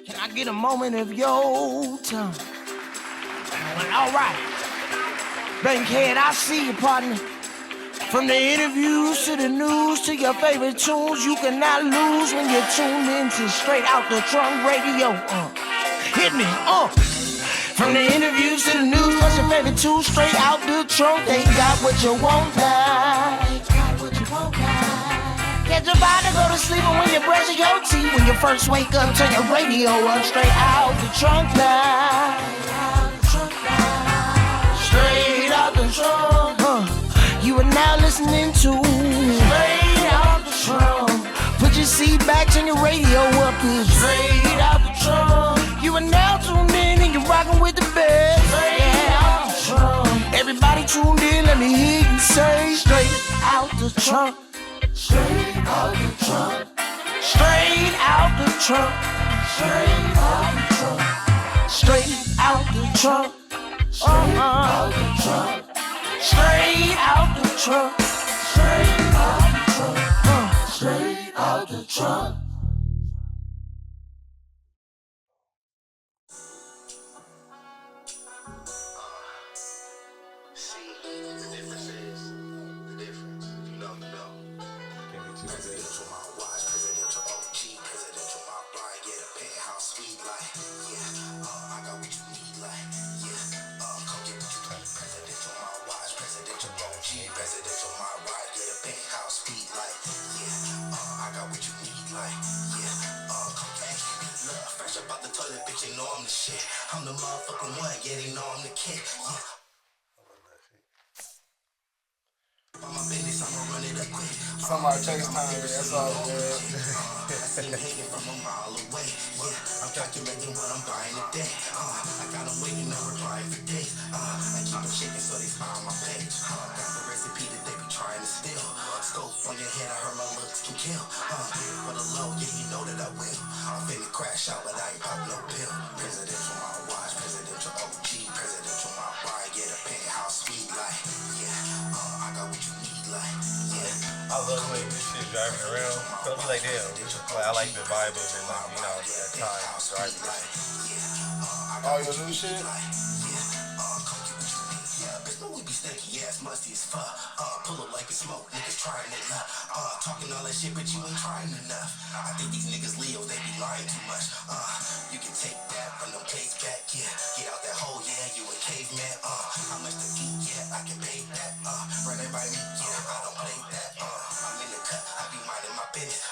Can I get a moment of your time? All right. Bankhead, I see you, partner. From the interviews to the news to your favorite tunes, you cannot lose when you're tuned into Straight Out the Trunk Radio. Hit me, From the interviews to the news, plus your favorite tunes, straight out the trunk, they got what you want now. Get your body go to sleep, and when you brush your teeth, when you first wake up, turn your radio up. Straight out the trunk now. Straight out the trunk. You are now listening to Straight Out the Trunk. Put your seat back, turn your radio up. It's Straight Out the Trunk. You are now tuned in and you're rocking with the best. Straight Out the Trunk. Everybody tuned in, let me hear you say Straight Out the Trunk. Straight out the trunk. Straight out the trunk. Straight out the trunk. Straight out the trunk. Straight out the trunk. Straight out the trunk. Straight out the trunk. Straight out the trunk. I'm the motherfucking one, yeah, they know I'm the kid, yeah. On my business, I'ma run it up quick. Somebody chase time, that's all good. I see him hating from a mile away, yeah. I'm calculating what I'm buying today. I got them waiting on reply for days. I keep them shaking so they spy on my page. Got the recipe that they be trying to steal. Scope on your head, I heard my looks can kill. For the low, yeah, you know that I will. I'm finna crash out, but I ain't pop no pill. Presidential my watch, presidential OG, presidential my ride, get a penthouse suite like, yeah. I got what you need like, yeah. I love like this shit driving around. So I'm like, damn, I like the vibe of it, like, you know, at times driving like, oh, your new shit? We be stinky ass, musty as fuck. Pull up like it's smoke, niggas trying it up. Talking all that shit, but you ain't trying enough. I think these niggas Leos, they be lying too much. You can take that from them plates back, yeah. Get out that hole, yeah, you a caveman. How much to eat, yeah, I can pay that. Run everybody me, yeah, I don't play that. I'm in the cut, I be minding my business.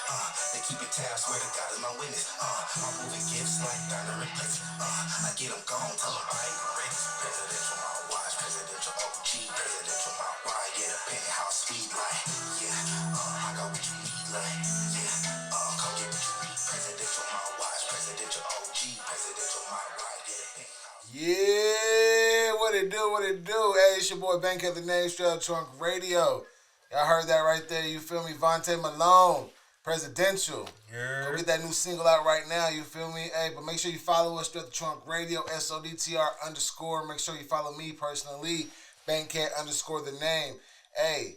They keep it tab, swear to God is my witness. I'm moving gifts like diner and plates. I get them gone, tell them I ain't ready. Presidential my watch, presidential OG, presidential my ride, get a penthouse suite like, yeah. I got what you need like, yeah. Come get what you need. Presidential my watch, presidential OG, presidential my ride, get a penthouse. Yeah, what it do, what it do? Hey, it's your boy Bank of the Name, Straight Out Trunk Radio. Y'all heard that right there, you feel me? Vonte Malone, Presidential. yeah. Go get that new single out right now, you feel me? Hey, but make sure you follow us, Straight Out the Trunk Radio, SODTR _. Make sure you follow me personally, Bankhead _ the name. Hey,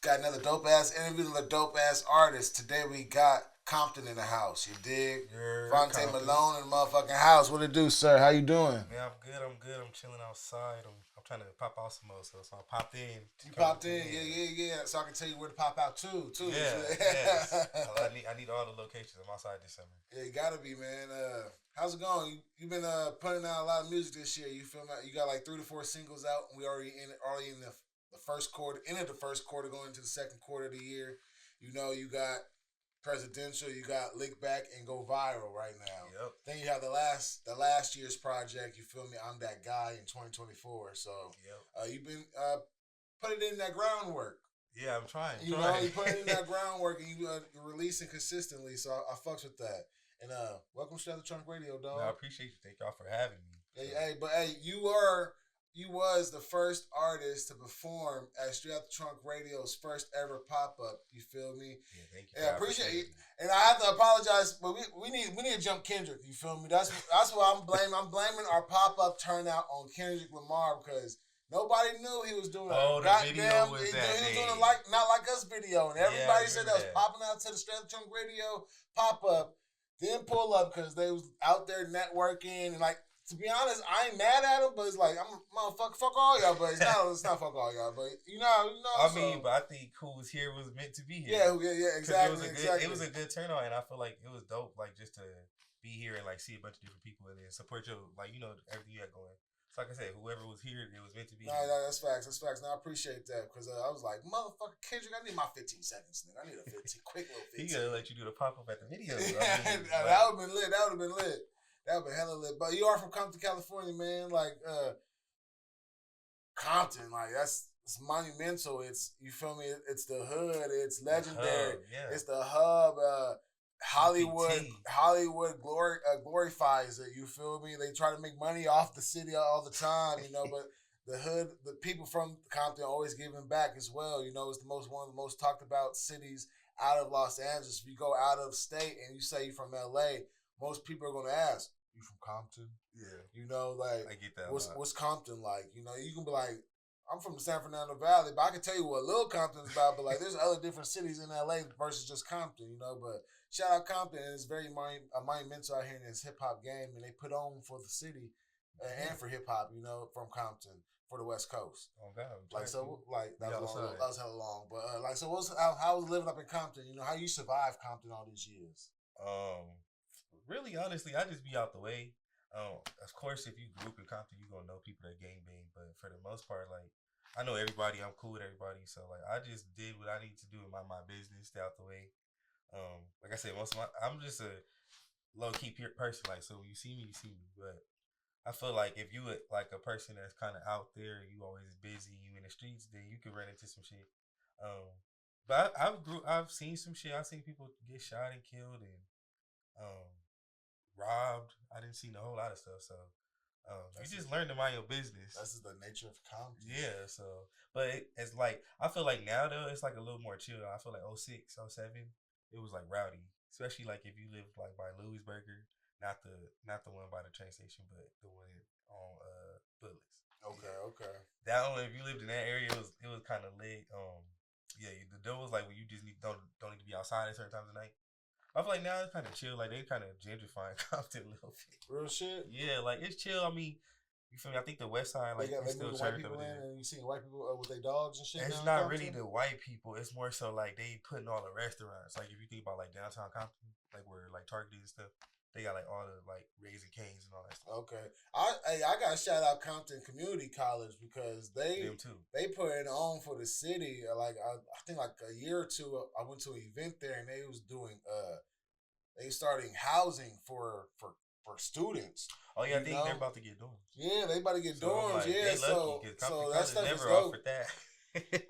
got another dope ass interview with a dope ass artist. Today we got Compton in the house, you dig? Yeah, Vonte Compton. Malone in the motherfucking house. What it do, sir? How you doing? Man, I'm good. I'm chilling outside. I'm trying to pop out some more, so I popped in. You popped in, yeah. So I can tell you where to pop out too. Yeah, yes. I need all the locations. I'm outside this summer. Yeah, you gotta be, man. How's it going? You've been putting out a lot of music this year. You feel me? You got like 3 to 4 singles out. We already in the first quarter, into the first quarter, going into the second quarter of the year. You know, you got Presidential, you got Lick Back and Go Viral right now. Yep. Then you have the last year's project. You feel me? I'm That Guy in 2024. So Yep. you've been putting in that groundwork. Yeah, I'm trying. You know, you put in that groundwork and you're releasing consistently. So I fucks with that. And welcome to the Trunk Radio, dog. I appreciate you. Thank y'all for having me. Hey, you was the first artist to perform at Straight Out the Trunk Radio's first ever pop up. You feel me? Yeah, thank you. And I appreciate it. And I have to apologize, but we need to jump Kendrick. You feel me? That's what I'm blaming. I'm blaming our pop up turnout on Kendrick Lamar because nobody knew he was doing the video was that he was day. doing a Not Like Us video, and everybody said that was that. popping out to the Straight Out the Trunk Radio pop up. didn't pull up because they was out there networking and like. To be honest, I ain't mad at them, but it's like I'm motherfucker, fuck all y'all, but it's not fuck all y'all, but you know. I mean, but I think who was here was meant to be here. Yeah, exactly. It was a good turnout, and I feel like it was dope, like just to be here and like see a bunch of different people and then support your like everything you had going. So like I said, whoever was here, it was meant to be. No, that's facts. Now I appreciate that because I was like, motherfucker, Kendrick, I need my 15 seconds, nigga. I need a 15, quick little 15. He gonna let you do the pop up at the video. That would have been lit. That would have been lit. That would be hella lit. But you are from Compton, California, man. Like, Compton, like, it's monumental. It's, you feel me? It's the hood. It's legendary. It's the hub. Hollywood glorifies it. You feel me? They try to make money off the city all the time, but the hood, the people from Compton always giving back as well. It's one of the most talked about cities out of Los Angeles. If you go out of state and you say you're from LA, most people are gonna ask, "You from Compton?" Yeah. Like I get that. What's Compton like? You can be like, "I'm from the San Fernando Valley," but I can tell you what Little Compton's about. But like, there's other different cities in LA versus just Compton. But shout out Compton, it's very monumental out here in this hip hop game, and they put on for the city and for hip hop. From Compton for the West Coast. Oh God. That was hella long. But how was living up in Compton? How you survive Compton all these years? Really, honestly, I just be out the way. Of course, if you grew up in Compton, you gonna know people that gang bang. But for the most part, like I know everybody. I'm cool with everybody. So like I just did what I need to do in my business, stay out the way. Like I said, I'm just a low key person. Like so, when you see me, you see me. But I feel like if you like a person that's kind of out there, you always busy, you in the streets, then you can run into some shit. But I've seen some shit. I've seen people get shot and killed and robbed. I didn't see a whole lot of stuff. So you just learn to mind your business. That's just the nature of Compton. Yeah. So, but it's like I feel like now though it's like a little more chill. I feel like 06, 07, it was like rowdy, especially like if you live like by Louisburger, not the one by the train station, but the one on Bullis. Okay. That one, if you lived in that area, it was kind of lit. The door was like when you just don't need to be outside at certain times of night. I feel like now it's kind of chill. Like they kind of gentrifying Compton a little bit. Real shit. Yeah, like it's chill. I mean, you feel me? I think the West Side like they still white turned people over in, there. and you see white people with their dogs and shit. It's not really the white people. It's more so like they putting all the restaurants. Like if you think about like downtown Compton, like where like Target and stuff, they got like all the like Raising Cane's and all that stuff. Okay, I got to shout out Compton Community College because they put it on for the city. Like I think like a year or two, I went to an event there and they was doing they starting housing for students. Oh yeah, I think they're about to get dorms. Yeah, they about to get dorms. Like, yeah, so that stuff never is dope. Offered that.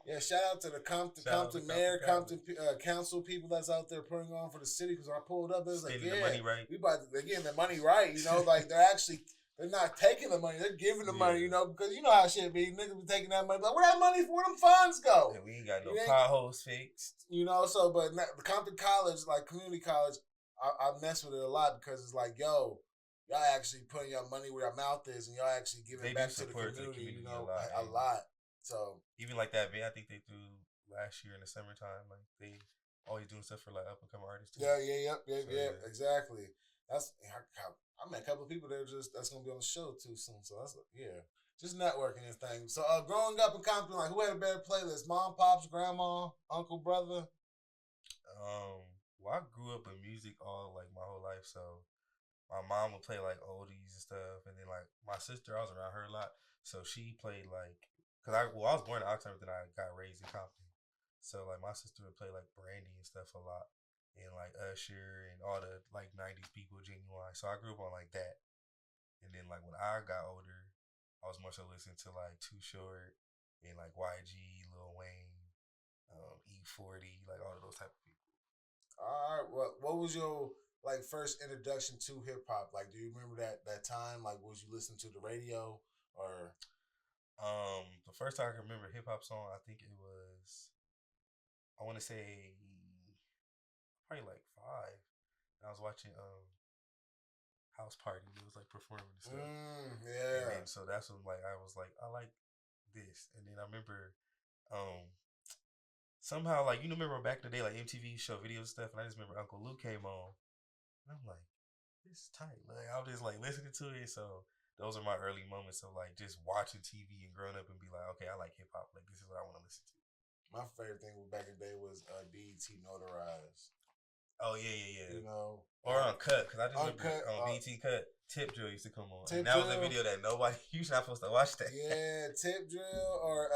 Yeah, shout out to the Compton mayor, Compton council people that's out there putting on for the city. Because I pulled up, it was like, the money right. We about to getting the money right. Like they're not taking the money, they're giving the money. Because you know how shit be. Niggas be taking that money. Like, where that money for? Where them funds go? Yeah, we ain't got no potholes fixed. But the Compton College, like community college, I mess with it a lot because it's like, yo, y'all actually putting your money where your mouth is, and y'all actually giving back to the community, a lot. So even like that event, I think they threw last year in the summertime. Like they always doing stuff for like up and coming artists too. Yeah, exactly. I met a couple of people that's gonna be on the show too soon. So that's just networking and things. So growing up in Compton, like who had a better playlist? Mom, pops, grandma, uncle, brother? Well, I grew up with music all like my whole life, so my mom would play like oldies and stuff, and then like my sister, I was around her a lot, so she played like, I was born in Oxford, then I got raised in Compton, so like my sister would play like Brandy and stuff a lot, and like Usher and all the like '90s people, Genuine. So I grew up on like that, and then like when I got older, I was more so listening to like Too Short and like YG, Lil Wayne, E40, like all of those type of people. All right. What was your like first introduction to hip hop? Like, do you remember that time? Like, was you listening to the radio or? The first time I can remember hip hop song, I think it was, I want to say, probably like 5. And I was watching House Party. It was like performing and stuff. Yeah. And so that's when like I was like, I like this. And then I remember, somehow, like, remember back in the day, like MTV show videos and stuff, and I just remember Uncle Luke came on, And I'm like, this is tight. Like I'm just like listening to it. So those are my early moments of like just watching TV and growing up and be like, okay, I like hip hop. Like this is what I want to listen to. My favorite thing back in the day was BET Notarized. Oh yeah. You know, Or Uncut, because I just remember Uncut, on BT Cut, Tip Drill used to come on. Tip And that was a Drill. video that nobody, you're not supposed to watch that. Yeah, Tip Drill or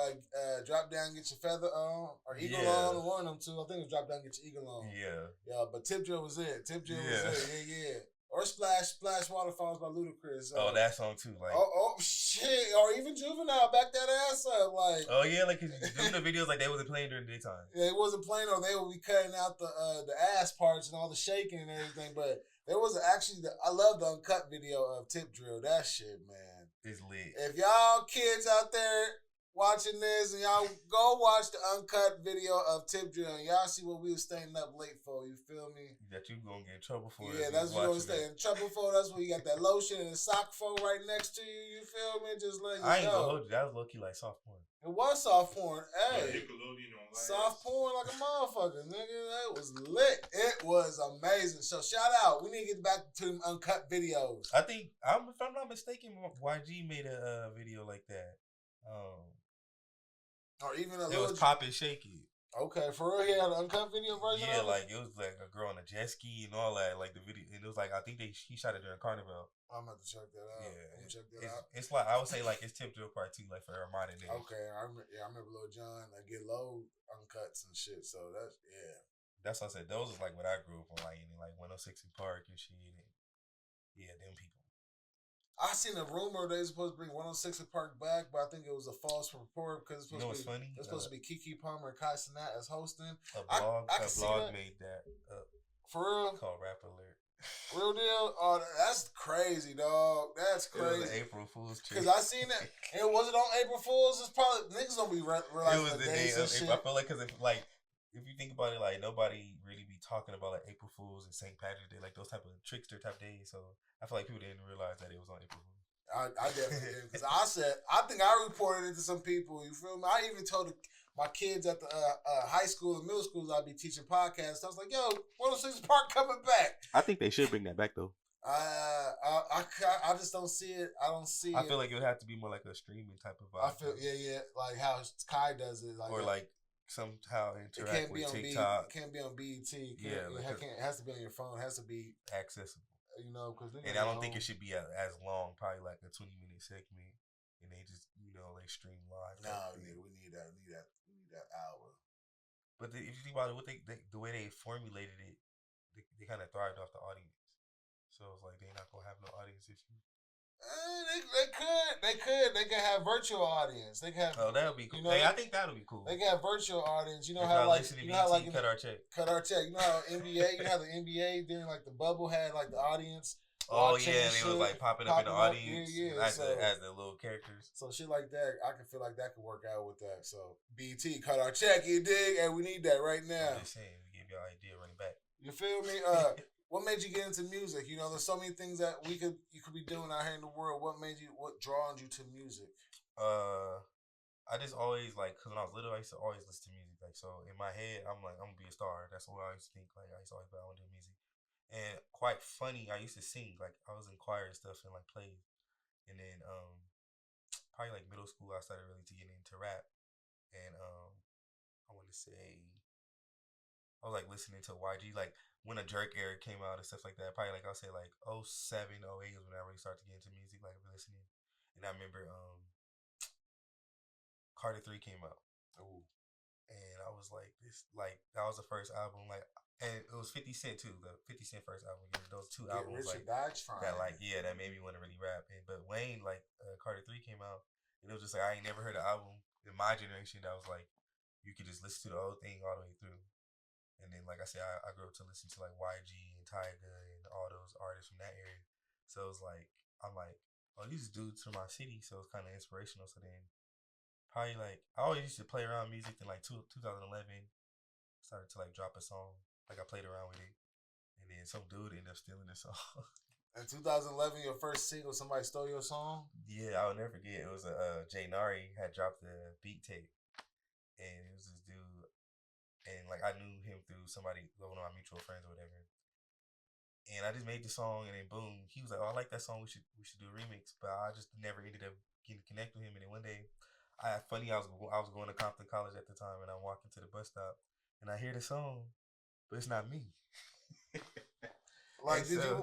Drop Down, Get Your Feather On, or Eagle Yeah. On, or one of them two. I think it was Drop Down, Get Your Eagle On. Yeah. But Tip Drill was it. Tip Drill Yeah. was it. Yeah. Or Splash Waterfalls by Ludacris. Oh, that song too. Like, shit. Or even Juvenile, back that ass up. Like, oh yeah, like 'cause doing the videos like they wasn't playing during the daytime. yeah, it wasn't playing, or they would be cutting out the ass parts and all the shaking and everything. But there was actually I love the uncut video of Tip Drill. That shit, man. It's lit. If y'all kids out there watching this and y'all go watch the uncut video of Tip Drill and y'all see what we was staying up late for, you feel me? That you gonna get in trouble for. Yeah, that's what you're gonna stay in trouble for. That's where you got that lotion and the sock phone right next to you, you feel me? Just letting you know. I ain't gonna hold you. That was low key like soft porn. It was soft porn. Hey. Nickelodeon on Soft porn like a motherfucker, nigga. That was lit. It was amazing. So shout out. We need to get back to them uncut videos. I think if I'm not mistaken, YG made a video like that. Or even it was Pop and Shake It. Okay, for real, he had an uncut video version. Yeah, of it? like it was like a girl on a jet ski and all that. Like the video, and it was like I think he shot it during Carnival. I'm about to check that out. Yeah, Check that out. It's like I would say like it's Tip Drill Part 2, like for a modern day. Okay, I remember Lil Jon. I get low uncuts and shit. So that's That's what I said. Those is like what I grew up on, like in like 106 and Park and shit. And yeah, them people. I seen a rumor they was supposed to bring 106 and Park back, but I think it was a false report because it's supposed to be funny? It's supposed to be Keke Palmer and Kai Cenat as hosting. A blog that. made that up. For real? Called Rap Alert. Real deal? Oh, that's crazy, dog. That's crazy. It was an April Fool's trick. Because I seen it. And was it on April Fool's? It's probably niggas gonna be realizing it was the day of April. I feel like because if you think about it, like nobody really be talking about like April Fool's and St. Patrick's Day, like those type of trickster type days. So I feel like people didn't realize that it was on April Fool's. I definitely did, because I think I reported it to some people. You feel me? I even told my kids at the high school and middle schools I'd be teaching podcasts. I was like, "Yo, 106 Park coming back." I think they should bring that back though. I just don't see it. I don't see it. I feel like it would have to be more like a streaming type of vibe. I feel like how Kai does it, like or like somehow interact it can't with be TikTok. It can't be on BET. It It has to be on your phone. It has to be accessible. You know, because and I don't think it should be as long. Probably like a 20-minute segment, and they just they stream live. No, we need that hour. But if you think about it, the way they formulated it, they kind of thrived off the audience. So it's like they're not gonna have no audience issue. They could have virtual audience. They could have. Oh, that would be cool. I think that would be cool. They could have virtual audience. You know if how like cut our check. Cut our check. You know how NBA. You know how the NBA during like the bubble had like the audience. Oh yeah, and they was like popping up in the audience. Yeah. As the little characters. So shit like that, I can feel like that could work out with that. So BT cut our check. You dig? And we need that right now. I'm just saying, we gave y'all idea running back. You feel me? What made you get into music? You know, there's so many things that you could be doing out here in the world. What drawn you to music? I just always cause when I was little, I used to always listen to music. Like, so in my head, I'm like, I'm gonna be a star. That's what I used to think. Like, I used to always be, I want to do music. And quite funny, I used to sing. Like, I was in choir and stuff and like plays. And then probably like middle school, I started really to get into rap. And I want to say I was like listening to YG, like when a Jerk era came out and stuff like that. Probably like I'll say like 07, 08 is when I really started to get into music, like listening. And I remember Carter 3 came out. Ooh. And I was like, that was the first album, and it was 50 Cent too, the 50 Cent first album. Those two albums that made me want to really rap. But Wayne, Carter 3 came out, and it was just like I ain't never heard an album in my generation that was like you could just listen to the whole thing all the way through. And then, like I said, I grew up to listen to like YG and Tyga and all those artists from that area. So it was like I'm like, oh, these dudes from my city, so it's kind of inspirational. So then, probably like I always used to play around music in like 2011. Started to like drop a song, like I played around with it, and then some dude ended up stealing the song. In 2011, your first single, somebody stole your song? Yeah, I'll never forget. It was Jay Nari had dropped the beat tape, and it was this dude, and like I knew him through somebody, one of my mutual friends or whatever. And I just made the song, and then boom, he was like, "Oh, I like that song. We should do a remix." But I just never ended up getting connected with him. And then one day, I was going to Compton College at the time, and I'm walking to the bus stop, and I hear the song, but it's not me. Like, And so,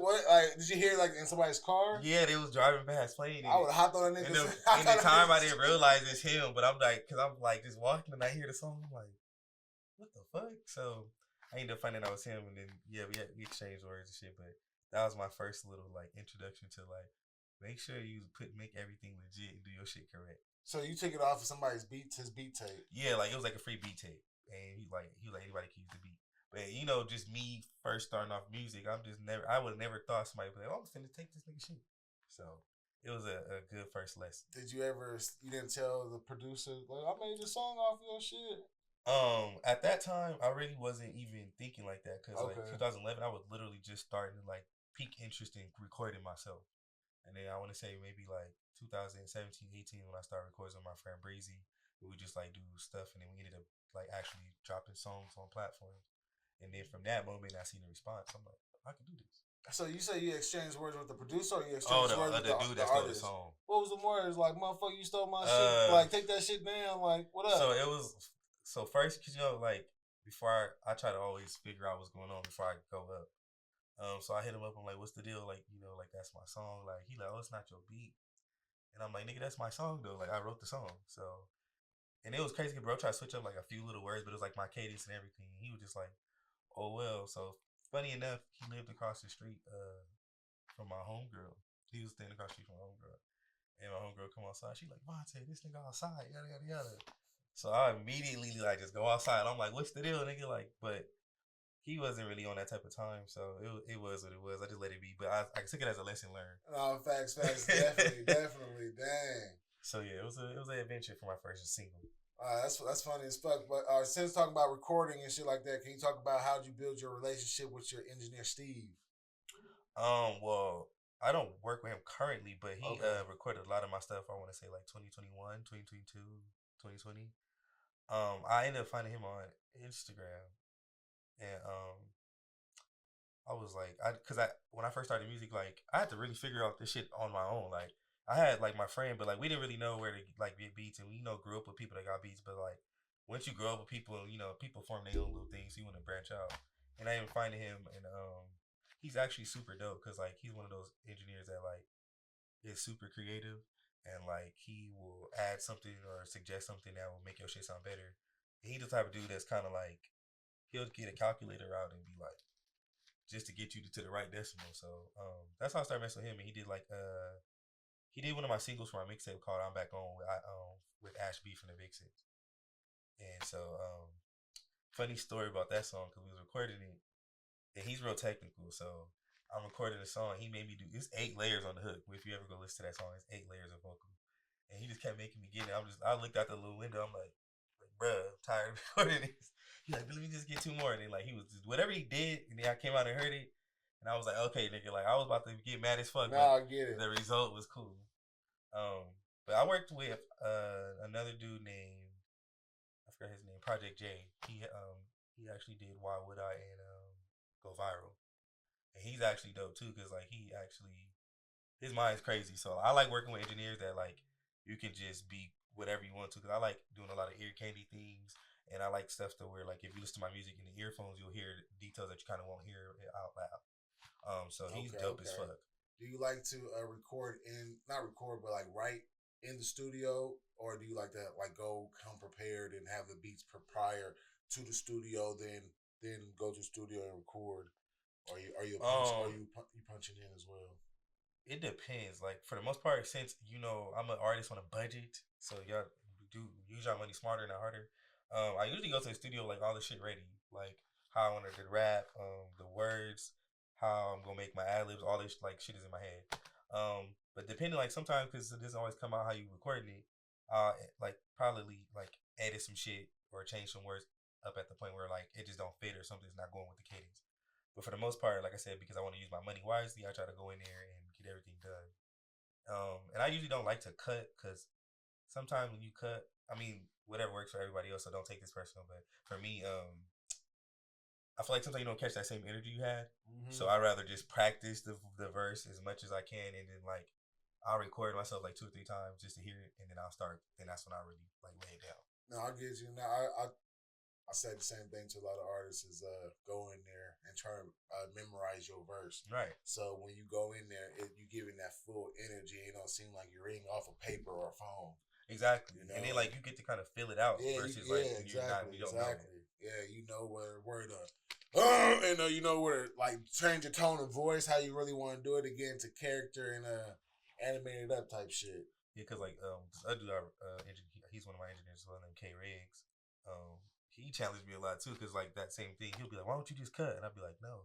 did you hear like in somebody's car? yeah, they was driving past playing it. I would have hopped on a And nigga. in the time, I didn't realize it's him, but I'm like, cause I'm like just walking and I hear the song, I'm like, what the fuck? So I ended up finding out it was him, and then yeah, we exchanged words and shit. But that was my first little like introduction to like, make sure you make everything legit and do your shit correct. So you took it off of somebody's his beat tape. Yeah, like it was like a free beat tape, and he was like anybody can use the beat. But you know, just me first starting off music, I would have never thought somebody would be like, oh, I'm finna take this nigga shit. So it was a good first lesson. Did you didn't tell the producer, like, I made this song off your shit? At that time, I really wasn't even thinking like that, because Okay. like 2011, I was literally just starting to like peak interest in recording myself. And then I want to say maybe like 2017, 18 when I started recording with my friend Breezy, we would just like do stuff, and then we ended up like actually dropping songs on platforms. And then from that moment, I seen the response. I'm like, I can do this. So you say you exchanged words with the producer, or you Oh, exchanged words with the dude that stole the song. What was the words? Like, motherfucker, you stole my shit. Like, take that shit down. Like, what up? So it was first, cause you know, like before I try to always figure out what's going on before I go up. So I hit him up. I'm like, what's the deal? Like, you know, like that's my song. Like he like, oh, it's not your beat. And I'm like, nigga, that's my song though. Like I wrote the song. So, and it was crazy, bro. I tried to switch up like a few little words, but it was like my cadence and everything. He was just like, oh well. So funny enough, he lived across the street from my homegirl. He was standing across the street from my homegirl. And my homegirl come outside. She like, Vonte, this nigga outside, yada yada yada. So I immediately like just go outside. I'm like, what's the deal, nigga? Like, but he wasn't really on that type of time, so it was what it was. I just let it be, but I took it as a lesson learned. Oh, facts, definitely, dang. So yeah, it was an adventure for my first single. That's funny as fuck. But since talking about recording and shit like that, can you talk about how did you build your relationship with your engineer Steve? Well, I don't work with him currently, but he recorded a lot of my stuff. I want to say like 2021, 2022, 2020. I ended up finding him on Instagram, and I was like, when I first started music, like I had to really figure out this shit on my own. Like I had like my friend, but like we didn't really know where to like get beats, and we grew up with people that got beats, but like once you grow up with people, people form their own little things. So you want to branch out, and I ended up finding him, and he's actually super dope because like he's one of those engineers that like is super creative, and like he will add something or suggest something that will make your shit sound better. And he's the type of dude that's kind of like he'll get a calculator out and be like just to get you to the right decimal. So that's how I started messing with him, and he did like he did one of my singles for my mixtape called "I'm Back On" with Ash B from the Big Six. And so funny story about that song because we was recording it, and he's real technical, so I'm recording the song. He made me do it's 8 layers on the hook. If you ever go listen to that song, it's 8 layers of vocal. And he just kept making me get it. I looked out the little window. I'm like, bruh, I'm tired of recording this. He's like, let me just get 2 more. And then like he was just, whatever he did, and then I came out and heard it, and I was like, okay, nigga, like I was about to get mad as fuck. Now I get it. The result was cool. But I worked with another dude named I forgot his name, Project J. He actually did Why Would I and Go Viral. And he's actually dope too, because like his mind's crazy. So I like working with engineers that like you can just be whatever you want to. Because I like doing a lot of ear candy things, and I like stuff to where like if you listen to my music in the earphones, you'll hear details that you kind of won't hear out loud. So he's dope as fuck. Do you like to not record, but like write in the studio, or do you like to like come prepared and have the beats prior to the studio, then go to the studio and record? Are you punching in as well? It depends. Like for the most part, since I'm an artist on a budget, so y'all do use your money smarter, not harder. I usually go to the studio like all the shit ready, like how I want to rap, the words, how I'm gonna make my ad libs, all this like shit is in my head. But depending, like sometimes because it doesn't always come out how you recording it, like probably like edit some shit or change some words up at the point where like it just don't fit or something's not going with the cadence. But for the most part, like I said, because I want to use my money wisely, I try to go in there and get everything done. And I usually don't like to cut because sometimes when you cut, I mean, whatever works for everybody else, so don't take this personal. But for me, I feel like sometimes you don't catch that same energy you had. Mm-hmm. So I rather just practice the verse as much as I can, and then like I'll record myself like 2 or 3 times just to hear it, and then I'll start. Then that's when I really like lay it down. No, I get you. Now, I said the same thing to a lot of artists is go in there and try to memorize your verse. Right. So when you go in there, you giving that full energy. It don't seem like you're reading off a paper or a phone. Exactly. You know? And then like you get to kind of feel it out versus like when you're not, you don't know. Yeah, you know where the and you know where like change your tone of voice, how you really want to do it again to character and animate it up type shit. Yeah, because like this other dude, he's one of my engineers as well, named K Riggs. He challenged me a lot too, because like that same thing, he'll be like, "Why don't you just cut?" And I'll be like, "No."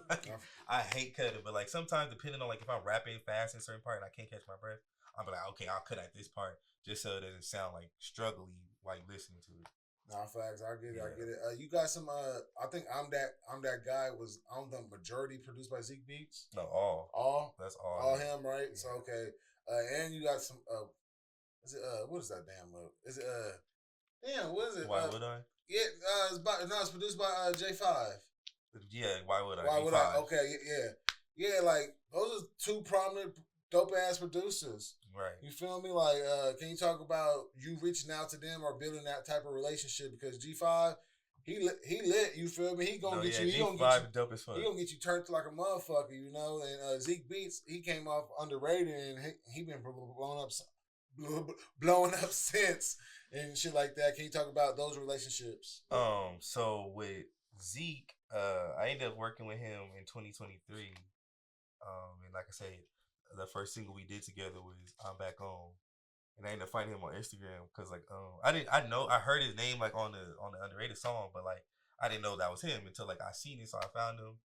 Like, I hate cutting, but like sometimes depending on like if I'm rapping fast in a certain part and I can't catch my breath, I'll be like, "Okay, I'll cut at this part just so it doesn't sound like struggly like listening to it." Nah, facts. I get it. You got some. I think I'm that guy. Was on the majority produced by Zeke Beats. No, all. That's all. All him, right? Yeah. So okay. And you got some. Is it what is that damn? Is it damn? What is it? Why would I? Yeah. It's produced by J5. Yeah. Why would I? Why would I? Okay. Yeah. Like those are 2 prominent, dope ass producers. Right. You feel me? Like, can you talk about you reaching out to them or building that type of relationship? Because G5, he lit. You feel me? He gonna get you. He gonna get you. Dope as fuck. He gonna get you turned like a motherfucker. You know. And Zeke Beats, he came off underrated and he been blowing up since and shit like that. Can you talk about those relationships? So with Zeke, I ended up working with him in 2023. And like I said, the first single we did together was "I'm Back On," and I ended up finding him on Instagram because like I heard his name like on the underrated song, but like I didn't know that was him until like I seen it, so I found him,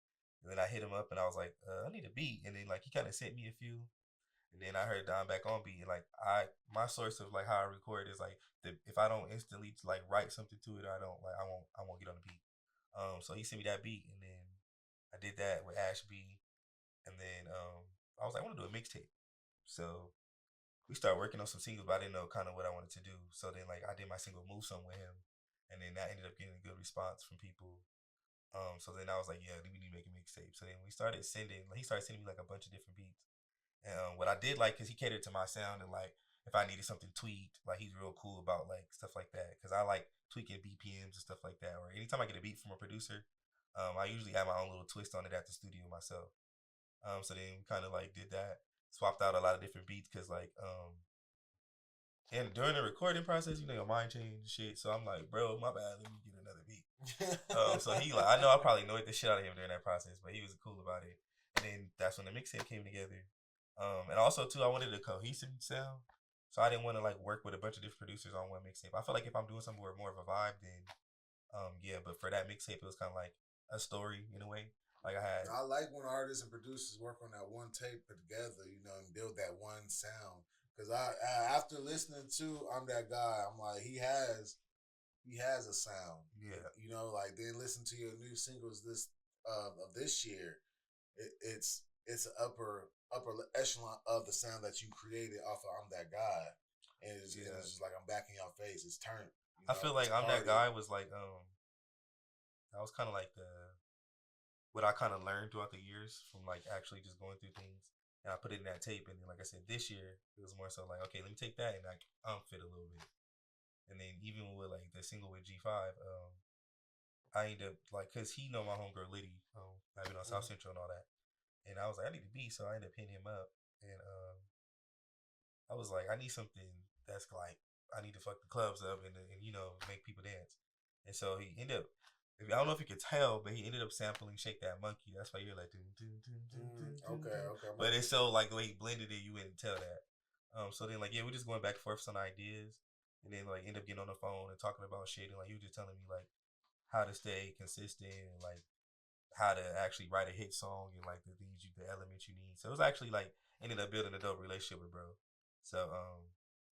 and then I hit him up and I was like, I need a beat, and then like he kind of sent me a few, and then I heard the "I'm Back On" beat, and like my source of like how I record is like if I don't instantly like write something to it, I won't get on the beat. So he sent me that beat, and then I did that with Ashby, and then I was like, I want to do a mixtape. So we started working on some singles, but I didn't know kind of what I wanted to do. So then like I did my single "Move Some" with him, and then that ended up getting a good response from people. So then I was like, yeah, we need to make a mixtape. So then he started sending me like a bunch of different beats. And what I did like, cause he catered to my sound, and like if I needed something tweaked, like he's real cool about like stuff like that. Cause I like tweaking BPMs and stuff like that. Or anytime I get a beat from a producer, I usually have my own little twist on it at the studio myself. So then we kind of like did that, swapped out a lot of different beats, cause like and during the recording process, you know, your mind change and shit. So I'm like, bro, my bad, let me get another beat. So he like, I know I probably annoyed the shit out of him during that process, but he was cool about it. And then that's when the mixtape came together. And also too, I wanted a cohesive sound, so I didn't want to like work with a bunch of different producers on one mixtape. I feel like if I'm doing something with more of a vibe, then yeah. But for that mixtape, it was kind of like a story in a way. Like I like when artists and producers work on that one tape together, you know, and build that one sound. Because I after listening to "I'm That Guy," I'm like, he has a sound. Yeah. You know, like then listen to your new singles of this year. It's an upper echelon of the sound that you created off of "I'm That Guy," and it's just like I'm back in your face. It's turned. You know, I feel like "I'm That Guy" was like that was kind of like what I kind of learned throughout the years from like actually just going through things, and I put it in that tape. And then like I said, this year it was more so like, okay, let me take that and like fit a little bit. And then even with like the single with G5, I ended up like, cause he know my homegirl Liddy, I've been on South Central and all that, and I was like, I need a beat, so I ended up hitting him up, and I was like, I need something that's like, I need to fuck the clubs up and you know make people dance, and so he ended up. I don't know if you could tell, but he ended up sampling "Shake That Monkey." That's why you're like, okay. But it's so like the way he blended it, you wouldn't tell that. So then like, yeah, we're just going back and forth on ideas, and then like end up getting on the phone and talking about shit, and like he was just telling me like how to stay consistent and like how to actually write a hit song and like the elements you need. So it was actually like ended up building a dope relationship with bro. So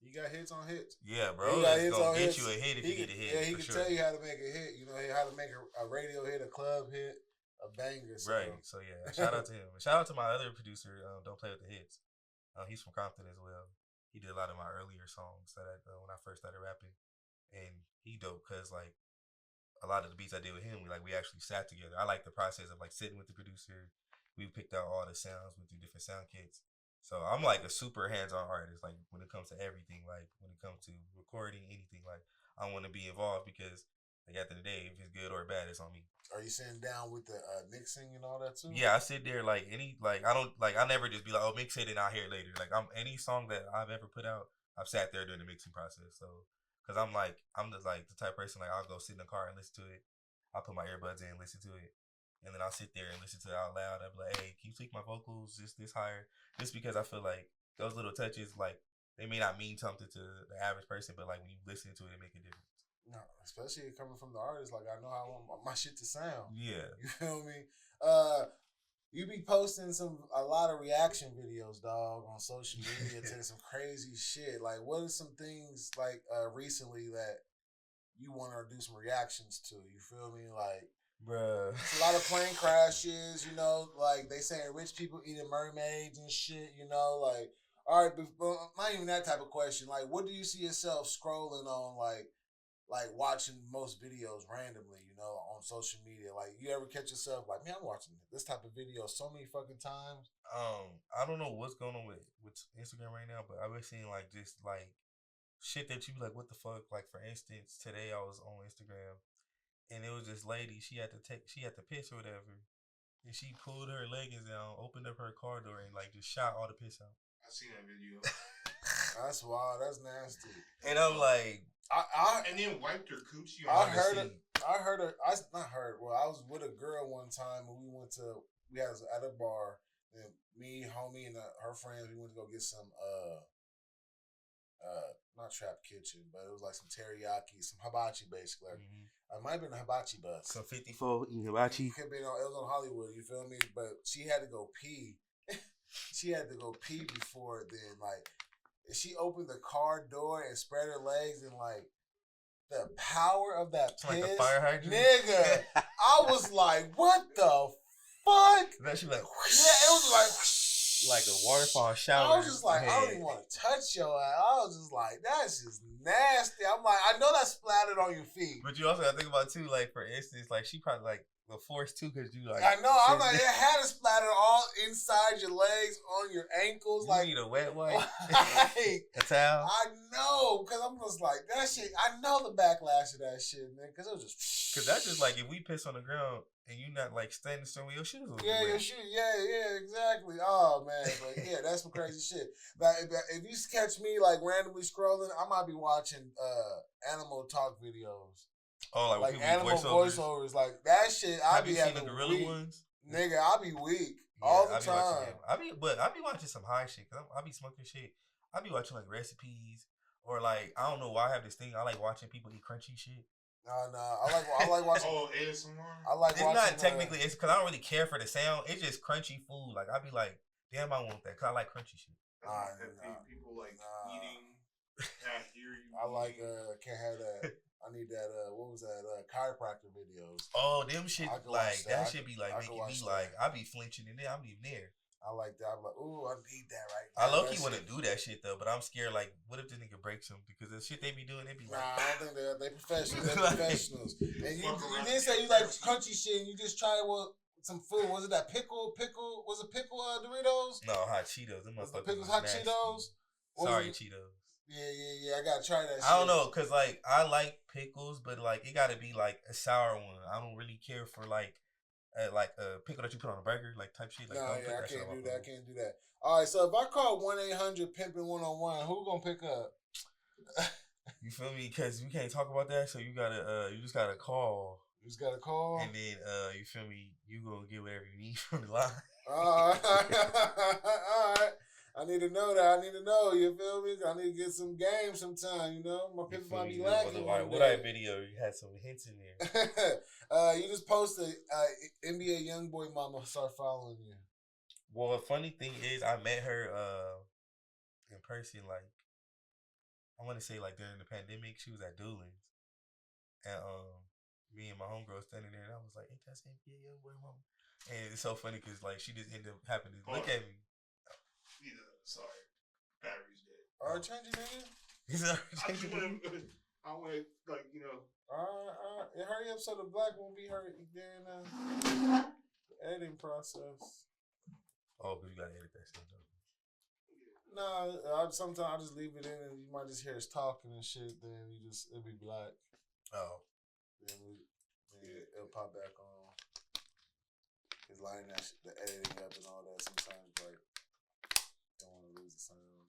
you got hits on hits. Yeah, bro. He's gonna get you a hit if you get a hit. Yeah, he can tell you how to make a hit. You know how to make a radio hit, a club hit, a banger. So. Right. So yeah, shout out to him. Shout out to my other producer. Don't Play with the Hits. He's from Compton as well. He did a lot of my earlier songs that when I first started rapping, and he dope because like a lot of the beats I did with him, we actually sat together. I like the process of like sitting with the producer. We picked out all the sounds, went through different sound kits. So I'm like a super hands-on artist. Like when it comes to everything, like when it comes to recording anything, like I want to be involved because like at the end of the day, if it's good or bad, it's on me. Are you sitting down with the mixing and all that too? Yeah, I sit there like I never just be like, oh, mix it and I'll hear it later. Like any song that I've ever put out, I've sat there during the mixing process. So, cause I'm just like the type of person like I'll go sit in the car and listen to it. I'll put my earbuds in, listen to it, and then I'll sit there and listen to it out loud. I'll be like, hey, can you tweak my vocals just this higher? Just because I feel like those little touches, like they may not mean something to the average person, but like when you listen to it, it make a difference. No, especially coming from the artist, like I know how I want my shit to sound. Yeah. You feel me? You be posting a lot of reaction videos, dog, on social media to some crazy shit. Like, what are some things like recently that you want to do some reactions to? You feel me? Like, bruh, it's a lot of plane crashes. You know, like they saying rich people eating mermaids and shit. You know, like, all right, but not even that type of question. Like, what do you see yourself scrolling on, like watching most videos randomly, you know, on social media? Like, you ever catch yourself like, man, I'm watching this type of video so many fucking times? I don't know what's going on with Instagram right now, but I've been seeing like just like shit that you be like, what the fuck? Like for instance, today I was on Instagram and it was this lady, she had to piss or whatever. And she pulled her leggings down, opened up her car door and like just shot all the piss out. I seen that video. That's wild. That's nasty. And I'm like, and then wiped her coochie. I heard it. I was with a girl one time and we had at a bar and me, homie, and her friends, we went to go get some not trap kitchen, but it was like some teriyaki, some hibachi basically. It might have been a hibachi bus. some 54 eating hibachi. It was on Hollywood, you feel me? But she had to go pee. She had to go pee before then. Like, she opened the car door and spread her legs, and like the power of that piss, like a fire hydrant, nigga. I was like, what the fuck? Then she was like, whoosh, yeah, it was like a waterfall shower. I was just like, I don't even want to touch your ass. I was just like, that's just nasty. I'm like, I know that splattered on your feet. But you also got to think about too, like for instance, like she probably like the force too, because you like. I know. I'm like, it had to splatter all inside your legs, on your ankles. You like, need a wet wipe, like, a towel. I know, because I'm just like, that shit. I know the backlash of that shit, man. Because it was just. Because that's just like if we piss on the ground and you not like standing somewhere, your shoes will be Yeah, wet. your shoes. Yeah, exactly. Oh man, but yeah, that's some crazy shit. Like, if you catch me like randomly scrolling, I might be watching animal talk videos. Oh, like animal voiceovers, like that shit. I be having the gorilla weak. Ones? Nigga, I be weak all the time. I be watching some high shit because I be smoking shit. I be watching like recipes or like I don't know why I have this thing. I like watching people eat crunchy shit. No, I like watching. Oh, ASMR. I like. It's watching, not technically. It's because I don't really care for the sound. It's just crunchy food. Like I be like, damn, I want that because I like crunchy shit. People like eating. I hear you. I like. Can't have that. I need that. What was that? Chiropractor videos. Oh, them shit like that should be like making me that. like I be flinching in there. I'm even there. I like that. I'm like, ooh, I need that right now. I low key want to do that shit though, but I'm scared. Like, what if this nigga breaks him? Because the shit they be doing, they be like, nah, I don't think they professionals. They're professionals. And you didn't say you like crunchy shit. And you just tried some food. Was it that pickle? Was it pickle Doritos? No, hot Cheetos. Them was the motherfuckers pickles hot nasty. Cheetos? Sorry, Cheetos. Yeah. I gotta try that shit. I don't know, cause like I like pickles, but like it gotta be like a sour one. I don't really care for like a pickle that you put on a burger, like type shit. Like, no, yeah, I can't do that. I can't do that. All right, so if I call 1-800-PIMPIN 101, who gonna pick up? You feel me? Cause we can't talk about that, so you just gotta call. You just gotta call, and then you feel me? You gonna get whatever you need from the line. All right. I need to know that. I need to know. You feel me? I need to get some game sometime. You know, my people might be lacking. What I video? You had some hints in there. You just posted NBA YoungBoy mama start following you. Well, the funny thing is, I met her in person. Like, I want to say like during the pandemic, she was at Doolins, and me and my homegirl standing there, and I was like, "Ain't that NBA YoungBoy mama?" And it's so funny because like she just ended up happening to look at me. Sorry, battery's dead. All right, change it, nigga. He's already changing. I want like Alright. Hurry up so the black won't be hurt during the editing process. Oh, but you gotta edit that shit though. No, sometimes I just leave it in and you might just hear us talking and shit. Then it'll be black. Oh. Then it'll pop back on. It's lining the editing up and all that. Sometimes like don't want to lose the sound.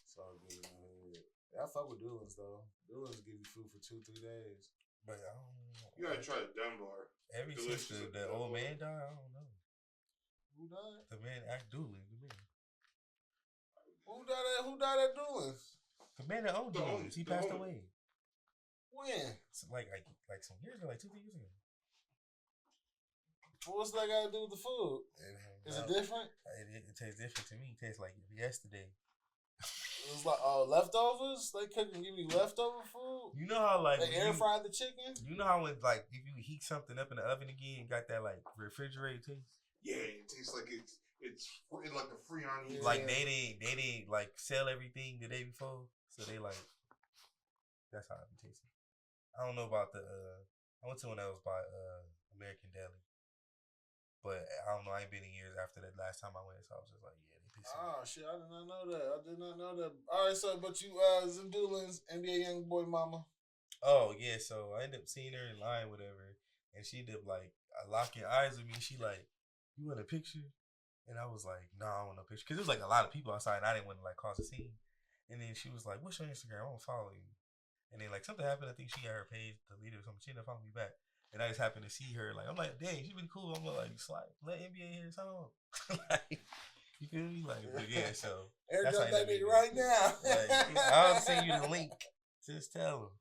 It's all good in the hood. I fuck with Doolins though. Doolins give you food for 2-3 days. But I don't know. you gotta try the Dunbar. Ever since the old man died, I don't know. Who died? The man act Doolin, the man. Who died at Doolins? The man that owned Doolins, he passed away. When? So like some years ago, like 2-3 years ago. What's that got to do with the food? Is it different? It tastes different to me. It tastes like yesterday. It was like leftovers. They couldn't give me leftover food. You know how like they air fried the chicken. You know how when like if you heat something up in the oven again, got that like refrigerated taste. Yeah, it tastes like it's like a Freon. Yeah. Like they didn't like sell everything the day before, so they like that's how it tastes. I don't know about the I went to one that was by American Deli. But I don't know. I ain't been in years after that last time I went, so I was just like, yeah, they pissed. Oh shit, I did not know that. All right, so but you Zendulins, NBA young boy mama. Oh yeah, so I ended up seeing her in line, whatever, and she ended up like locking eyes with me. She like, you want a picture? And I was like, no, I don't want no picture, because there was like a lot of people outside, and I didn't want to like cause a scene. And then she was like, what's your Instagram? I want to follow you. And then like something happened. I think she got her page deleted or something. She ended up following me back. And I just happened to see her. Like, I'm like, dang, she been cool. I'm like, slide, let NBA hear his song. Like, you feel me? Like, but yeah, so. That's that nigga right now. Like, I'll send you the link. Just tell him.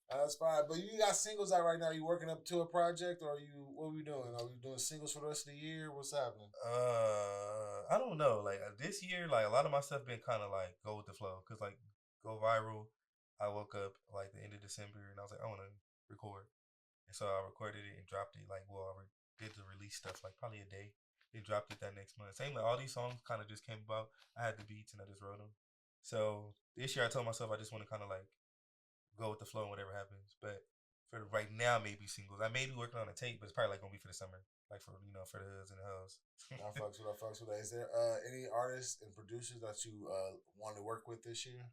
That's fine. But you got singles out right now. Are you working up to a project, or what are we doing? Are we doing singles for the rest of the year? What's happening? I don't know. Like, this year, like, a lot of my stuff been kind of like go with the flow. Because, like, go viral. I woke up, like, the end of December, and I was like, I want to record. And so I recorded it and dropped it I did the release stuff like probably a day. Then dropped it that next month. Same like all these songs kind of just came about. I had the beats and I just wrote them. So this year I told myself I just want to kind of like go with the flow and whatever happens. But for right now, maybe singles. I may be working on a tape, but it's probably like gonna be for the summer, like for for the hoods and the hoes. I fucks with that. Is there any artists and producers that you want to work with this year?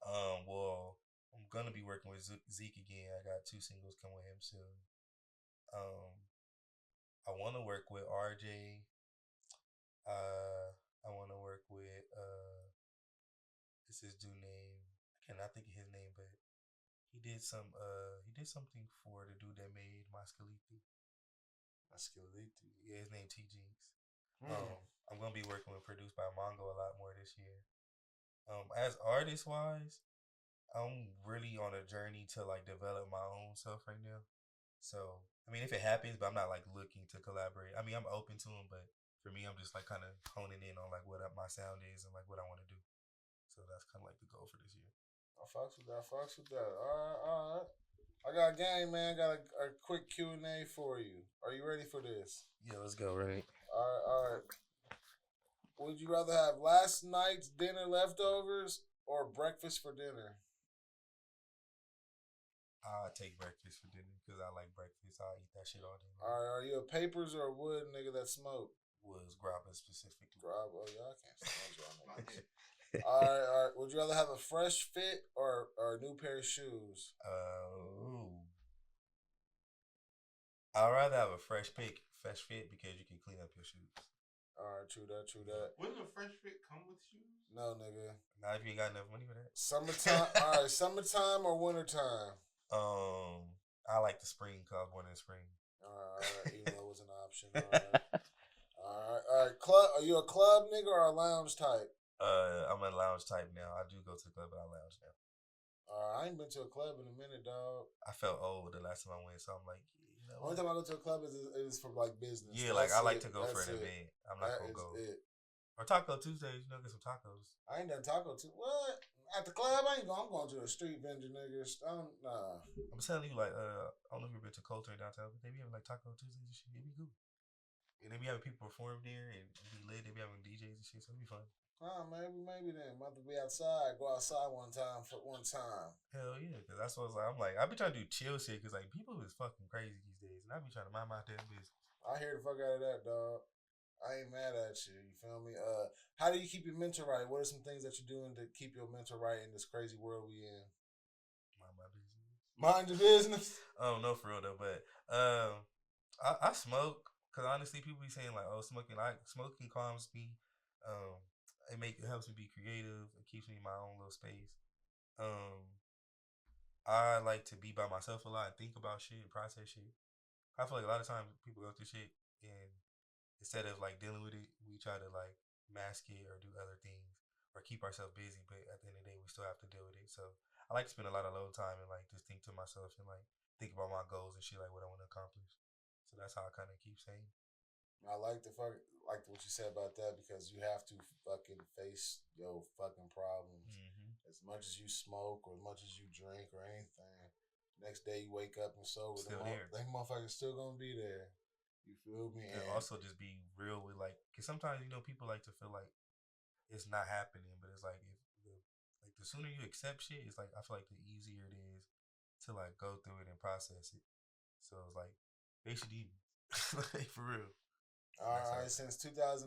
Well, I'm gonna be working with Zeke again. I got 2 singles coming with him soon. I want to work with RJ. I want to work with this is dude name. I cannot think of his name, but he did something for the dude that made Mascaliti. Yeah, his name T Jinx. I'm gonna be working with produced by Mongo a lot more this year. As artist wise, I'm really on a journey to like develop my own self right now. So I mean, if it happens, but I'm not like looking to collaborate. I mean, I'm open to them, but for me, I'm just like kind of honing in on like what my sound is and like what I want to do. So that's kind of like the goal for this year. I fucks with that. All right. I got a game, man. Got a quick Q&A for you. Are you ready for this? Yeah, let's go. Right. All right. Would you rather have last night's dinner leftovers or breakfast for dinner? I take breakfast for dinner because I like breakfast. I'll eat that shit all day. All right, are you a papers or a wood nigga that smoke? Woods, grabber specifically. Oh, y'all can't stand y'all niggas. All right. Would you rather have a fresh fit or a new pair of shoes? I'd rather have a fresh fit because you can clean up your shoes. All right, true that. Wouldn't a fresh fit come with shoes? No, nigga. Not if you ain't got enough money for that. Summertime. All right, summertime or wintertime? I like the spring because I was born in the spring. All right, even though it was an option. All right. Club? Are you a club nigga or a lounge type? I'm a lounge type now. I do go to the club, but I lounge now. I ain't been to a club in a minute, dog. I felt old the last time I went, so I'm like, the only time I go to a club is for like business. Yeah, like I like to go for an event. I'm not gonna go. It. Or Taco Tuesdays, get some tacos. I ain't done Taco Tuesday. What? At the club, I ain't going. I'm going to a street vendor, niggas. Nah. I'm telling you, like, I don't know if you've been to Colton downtown, but they be having like Taco Tuesdays and shit. It be cool. And they be having people perform there and be lit. They be having DJs and shit, so it'll be fun. Oh, maybe then. Might have to be outside. Go outside one time for one time. Hell yeah, because that's what I'm like. I be trying to do chill shit because like people is fucking crazy these days, and I be trying to mind my damn business. I hear the fuck out of that, dog. I ain't mad at you. You feel me? How do you keep your mental right? What are some things that you're doing to keep your mental right in this crazy world we in? Mind my business. Mind your business. I don't know for real though, but I smoke because honestly, people be saying like, oh, smoking calms me. It helps me be creative. It keeps me in my own little space. I like to be by myself a lot and think about shit and process shit. I feel like a lot of times people go through shit and instead of like dealing with it, we try to like mask it or do other things or keep ourselves busy. But at the end of the day, we still have to deal with it. So I like to spend a lot of alone time and like just think to myself and like think about my goals and shit, like what I want to accomplish. So that's how I kind of keep saying. I like what you said about that because you have to fucking face your fucking problems. Mm-hmm. As much as you smoke or as much as you drink or anything, next day you wake up and sober, they motherfuckers still gonna be there. You feel me? And also just be real with like, cause sometimes people like to feel like it's not happening, but it's like the sooner you accept shit, it's like I feel like the easier it is to like go through it and process it. So it's like they should eat like for real. All right, since 2011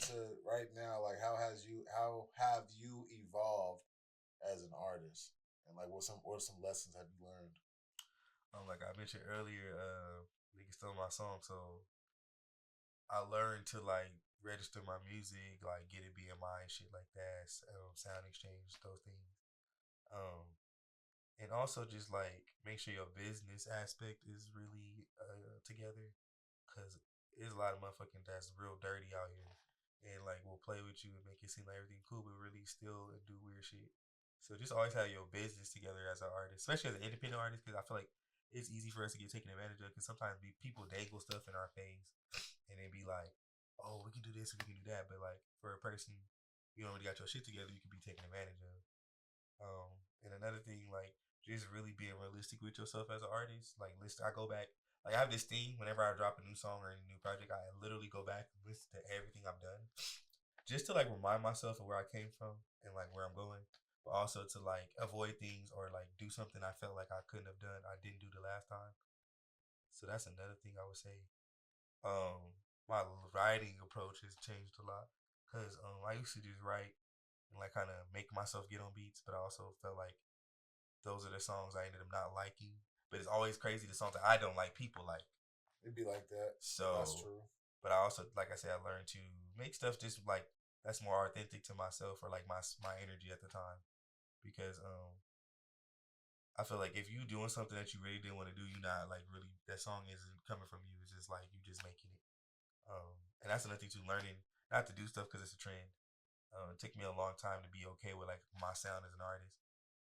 to right now, like how have you evolved as an artist, and like what some lessons have you learned? Like I mentioned earlier, niggas stole my song, so I learned to like register my music, like get it BMI and shit like that, sound exchange, those things. And also just like make sure your business aspect is really together, cause there's a lot of motherfucking that's real dirty out here, and like will play with you and make it seem like everything cool, but really still do weird shit. So just always have your business together as an artist, especially as an independent artist, because I feel like it's easy for us to get taken advantage of. Because sometimes people dangle stuff in our face, and then be like, "Oh, we can do this, we can do that," but like for a person, you don't really got your shit together, you can be taken advantage of. And another thing, like just really being realistic with yourself as an artist. Like, listen, I go back. Like, I have this thing whenever I drop a new song or a new project, I literally go back and listen to everything I've done, just to like remind myself of where I came from and like where I'm going, but also to like avoid things or like do something I felt like I couldn't have done, I didn't do the last time. So that's another thing I would say. My writing approach has changed a lot because I used to just write and like kind of make myself get on beats, but I also felt like those are the songs I ended up not liking. But it's always crazy the songs that I don't like, people like. It'd be like that. So that's true. But I also, like I said, I learned to make stuff just like that's more authentic to myself or like my energy at the time, because I feel like if you doing something that you really didn't want to do, you not like really that song isn't coming from you. It's just like you just making it. And that's another thing too, learning not to do stuff because it's a trend. It took me a long time to be okay with like my sound as an artist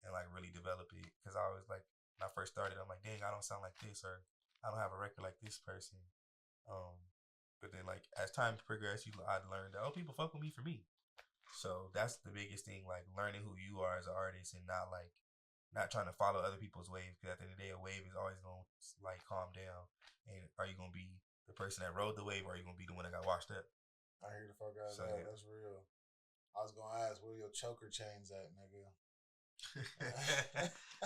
and like really develop it, because I was like when I first started, I'm like, dang, I don't sound like this, or I don't have a record like this person. But then like as time progressed, I'd learned that people fuck with me for me. So that's the biggest thing, like learning who you are as an artist and not trying to follow other people's waves, because at the end of the day, a wave is always gonna like calm down. And are you gonna be the person that rode the wave, or are you gonna be the one that got washed up? I hear the fuck out of that. Yeah. That's real. I was gonna ask, where your choker chains at, nigga?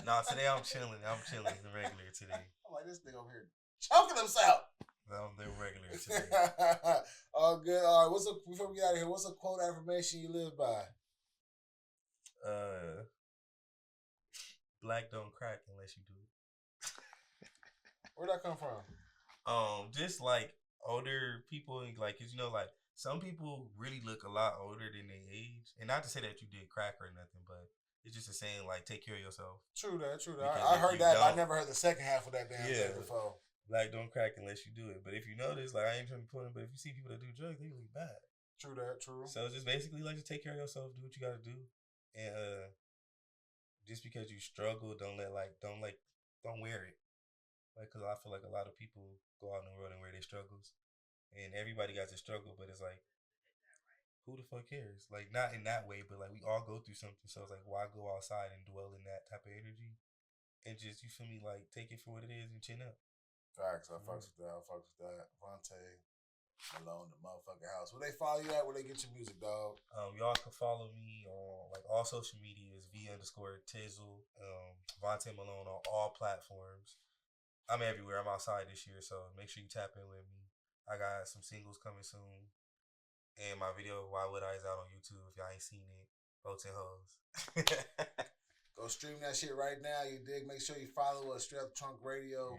Nah, today I'm chilling. I'm chilling regular today. I'm like, this nigga over here choking himself. I'm the regular today. All good. All right. Before we get out of here, what's a quote affirmation you live by? Black don't crack unless you do it. Where'd that come from? Just like older people, like, cause like some people really look a lot older than they age, and not to say that you did crack or nothing, but it's just a saying like take care of yourself. True that. I heard that, but I never heard the second half of that damn thing before. Black don't crack unless you do it. But if you notice, like I ain't trying to put them, but if you see people that do drugs, they really bad. True that. True. So it's just basically like just take care of yourself, do what you gotta do, and just because you struggle, don't wear it. Like, cause I feel like a lot of people go out in the world and wear their struggles, and everybody got to struggle, but it's like, who the fuck cares? Like, not in that way, but like we all go through something. So it's like, why go outside and dwell in that type of energy, and just, you feel me, like take it for what it is and chin up. Facts. I fucks with that. Vonte, Malone, the motherfucking house. Where they follow you at? Where they get your music, dog? Y'all can follow me on like all social medias, V_Tizzle, Vonte Malone on all platforms. I'm everywhere. I'm outside this year, so make sure you tap in with me. I got some singles coming soon, and my video Why Would I is out on YouTube. If y'all ain't seen it, votes and hoes. Go stream that shit right now. You dig? Make sure you follow us, Straight Up Trunk Radio,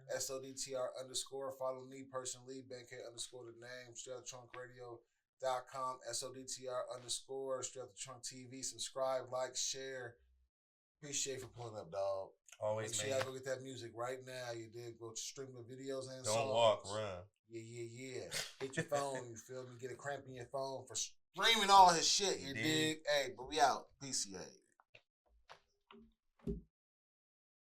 SODTR _. Follow me personally, BenK _ the name, StraightUpTrunkRadio.com, SODTR _ Straight Up Trunk TV. Subscribe, like, share. Appreciate for pulling up, dog. Always, make sure y'all go get that music right now. You did. Go stream the videos and Don't songs. walk, run. Yeah. Hit your phone. You feel me? Get a cramp in your phone for streaming all his shit. You dig? Hey, but we out. PCA.